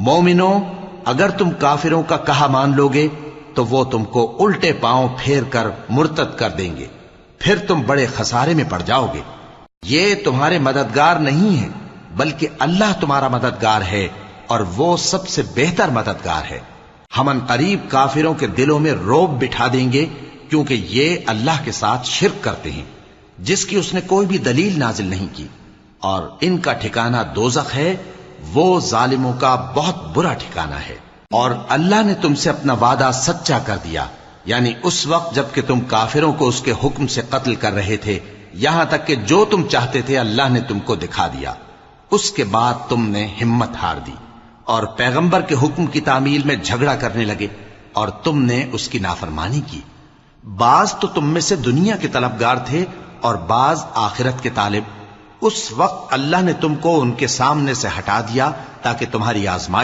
مومنو، اگر تم کافروں کا کہا مان لوگے تو وہ تم کو الٹے پاؤں پھیر کر مرتد کر دیں گے، پھر تم بڑے خسارے میں پڑ جاؤ گے۔ یہ تمہارے مددگار نہیں ہیں بلکہ اللہ تمہارا مددگار ہے اور وہ سب سے بہتر مددگار ہے۔ ہم ان قریب کافروں کے دلوں میں رعب بٹھا دیں گے کیونکہ یہ اللہ کے ساتھ شرک کرتے ہیں جس کی اس نے کوئی بھی دلیل نازل نہیں کی، اور ان کا ٹھکانہ دوزخ ہے، وہ ظالموں کا بہت برا ٹھکانہ ہے۔ اور اللہ نے تم سے اپنا وعدہ سچا کر دیا، یعنی اس وقت جب کہ تم کافروں کو اس کے حکم سے قتل کر رہے تھے، یہاں تک کہ جو تم چاہتے تھے اللہ نے تم کو دکھا دیا۔ اس کے بعد تم نے ہمت ہار دی اور پیغمبر کے حکم کی تعمیل میں جھگڑا کرنے لگے اور تم نے اس کی نافرمانی کی۔ بعض تو تم میں سے دنیا کے طلبگار تھے اور بعض آخرت کے طالب۔ اس وقت اللہ نے تم کو ان کے سامنے سے ہٹا دیا تاکہ تمہاری آزمائش